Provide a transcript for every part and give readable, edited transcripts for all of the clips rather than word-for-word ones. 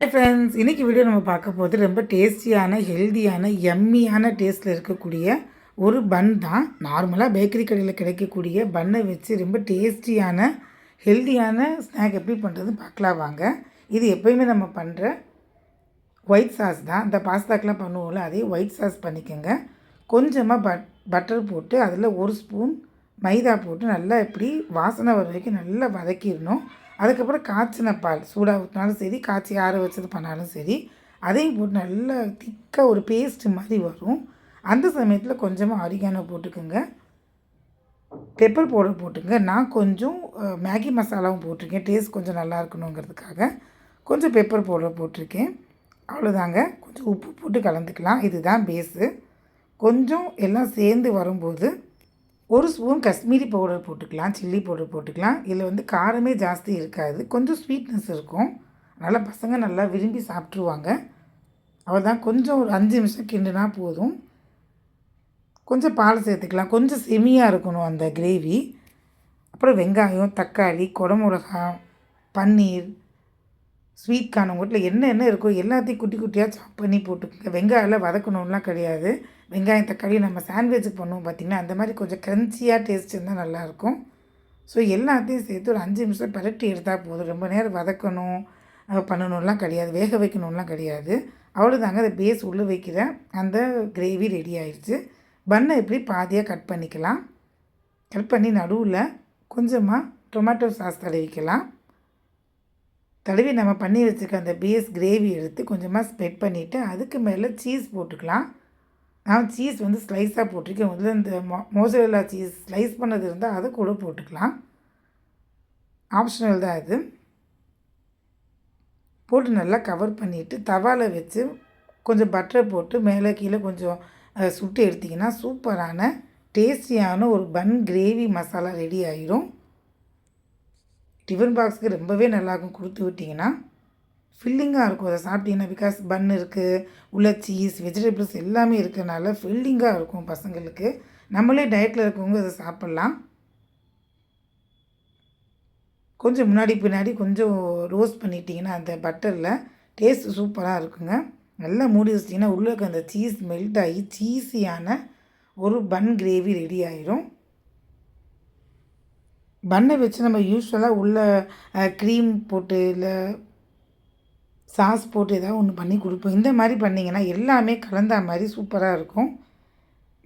Hi friends, இன்றைக்கி video நம்ம பார்க்க போகிறது ரொம்ப டேஸ்டியான, ஹெல்தியான, யம்மியான டேஸ்ட்டில் இருக்கக்கூடிய ஒரு பன் தான். நார்மலாக பேக்கரி கடையில் கிடைக்கக்கூடிய பன்னை வச்சு ரொம்ப டேஸ்டியான, ஹெல்தியான ஸ்நாக் எப்படி பண்ணுறதுன்னு பார்க்கலாம் வாங்க. இது எப்போயுமே நம்ம பண்ணுற ஒயிட் சாஸ் தான். இந்த பாஸ்தாக்கெலாம் பண்ணுவோம்ல, அதே ஒயிட் சாஸ் பண்ணிக்கோங்க. கொஞ்சமாக பட்டர் போட்டு அதில் ஒரு ஸ்பூன் மைதா போட்டு நல்லா இப்படி வாசனை வர வரைக்கும் நல்லா வதக்கிடணும். அதுக்கப்புறம் காய்ச்சின பால் சூடாக ஊற்றினாலும் சரி, காய்ச்சி ஆற வச்சது பண்ணாலும் சரி, அதையும் போட்டு நல்லா திக்காக ஒரு பேஸ்ட்டு மாதிரி வரும். அந்த சமயத்தில் கொஞ்சமாக ஆரிகானோ போட்டுக்கோங்க, பெப்பர் பவுடர் போட்டுங்க. நான் கொஞ்சம் மேகி மசாலாவும் போட்டிருக்கேன், டேஸ்ட் கொஞ்சம் நல்லா இருக்கணுங்கிறதுக்காக கொஞ்சம் பெப்பர் பவுடர் போட்டிருக்கேன். அவ்வளோதாங்க. கொஞ்சம் உப்பு போட்டு கலந்துக்கலாம். இதுதான் பேஸு. கொஞ்சம் எல்லாம் சேர்ந்து வரும்போது ஒரு ஸ்பூன் காஷ்மீரி பவுடர் போட்டுக்கலாம், சில்லி பவுடர் போட்டுக்கலாம். இதில் காரமே ஜாஸ்தி இருக்காது, கொஞ்சம் ஸ்வீட்னஸ் இருக்கும். அதனால் பசங்க நல்லா விரும்பி சாப்பிட்ருவாங்க. அவ்வளோதான். கொஞ்சம் ஒரு 5 நிமிஷம் கிண்டுனா போதும். கொஞ்சம் பால் சேர்த்துக்கலாம். கொஞ்சம் செமியாக இருக்கணும் அந்த கிரேவி. அப்புறம் வெங்காயம், தக்காளி, குடமிளகா, பன்னீர், ஸ்வீட் கார்ன் உங்கள் வீட்டில் என்ன இருக்கோ எல்லாத்தையும் குட்டி குட்டியாக சாப் பண்ணி போட்டுக்கோங்க. வெங்காயம்லாம் வதக்கணும்லாம் கிடையாது. வெங்காயம் தக்காளி நம்ம சாண்ட்விட்சுக்கு பண்ணுவோம் பார்த்திங்கன்னா, அந்த மாதிரி கொஞ்சம் க்ரன்ச்சியாக டேஸ்ட் இருந்தால் நல்லாயிருக்கும். ஸோ எல்லாத்தையும் சேர்த்து ஒரு 5 நிமிஷம் பரட்டி எடுத்தால் போதும். ரொம்ப நேரம் வதக்கணும் பண்ணணும்லாம் கிடையாது, வேக வைக்கணும்லாம் கிடையாது. அவ்வளோதாங்க. அதை பேஸ் உள்ளே வைக்கிற அந்த கிரேவி ரெடி ஆயிடுச்சு. பன்னை எப்படி பாதியாக கட் பண்ணிக்கலாம். கட் பண்ணி நடுவில் கொஞ்சமாக டொமேட்டோ சாஸ் தடவிக்கலாம். தடவி நம்ம பண்ணி வச்சுருக்க அந்த பேஸ் கிரேவி எடுத்து கொஞ்சமாக ஸ்ப்ரெட் பண்ணிவிட்டு அதுக்கு மேலே சீஸ் போட்டுக்கலாம். நான் சீஸ் ஸ்லைஸாக போட்டிருக்கேன். முதல்ல இந்த மோசரெல்லா சீஸ் ஸ்லைஸ் பண்ணது இருந்தால் அதை கூட போட்டுக்கலாம். ஆப்ஷனல் தான் இது. போட்டு நல்லா கவர் பண்ணிவிட்டு தவாவில் வச்சு கொஞ்சம் பட்டரை போட்டு மேலே கீழே கொஞ்சம் சுட்டு எடுத்திங்கன்னா சூப்பரான டேஸ்டியான ஒரு பன் கிரேவி மசாலா ரெடி ஆகிரும். டிஃபன் பாக்ஸுக்கு ரொம்பவே நல்லாயிருக்கும். கொடுத்து விட்டிங்கன்னா ஃபில்லிங்காக இருக்கும். அதை சாப்பிட்டிங்கன்னா பிகாஸ் பன் இருக்குது, உள்ள சீஸ், வெஜிடபிள்ஸ் எல்லாமே இருக்கிறனால ஃபில்லிங்காக இருக்கும் பசங்களுக்கு. நம்மளே டயட்டில் இருக்கவங்க அதை சாப்பிட்லாம். கொஞ்சம் முன்னாடி பின்னாடி கொஞ்சம் ரோஸ்ட் பண்ணிட்டிங்கன்னா அந்த பட்டரில் டேஸ்ட்டு சூப்பராக இருக்குங்க. நல்லா மூடி வச்சிட்டிங்கன்னா உள்ளே இருக்க அந்த சீஸ் மெல்ட் ஆகி சீஸியான ஒரு பன் கிரேவி ரெடி ஆயிரும். பன்னை வச்சு நம்ம யூஸ்வலாக உள்ள க்ரீம் போட்டு இல்லை சாஸ் போட்டு ஏதாவது ஒன்று பண்ணி கொடுப்போம். இந்த மாதிரி பண்ணிங்கன்னா எல்லாமே கலந்தா மாதிரி சூப்பராக இருக்கும்.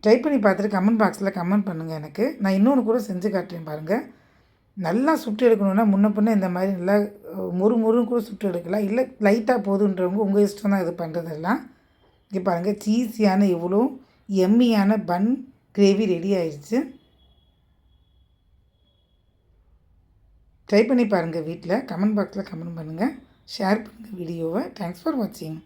ட்ரை பண்ணி பார்த்துட்டு கமெண்ட் பாக்ஸில் கமெண்ட் பண்ணுங்கள் எனக்கு. நான் இன்னொன்று கூட செஞ்சு காட்டுறேன் பாருங்கள். நல்லா சுட்டு எடுக்கணுன்னா முன்ன பின்ன இந்த மாதிரி நல்லா முறுமுறுன்னு கூட சுட்டு எடுக்கலாம். இல்லை லைட்டாக போதுன்றவங்க உங்கள் இஷ்டம் தான் இது பண்ணுறதெல்லாம். இங்கே பாருங்கள், சீஸியான எவ்வளோ எம்மியான பன் கிரேவி ரெடி ஆயிடுச்சு. ட்ரை பண்ணி பாருங்கள் வீட்டில். கமெண்ட் பாக்ஸில் கமெண்ட் பண்ணுங்கள், ஷேர் பண்ணுங்கள் வீடியோவை. தேங்க்ஸ் ஃபார் வாட்சிங்.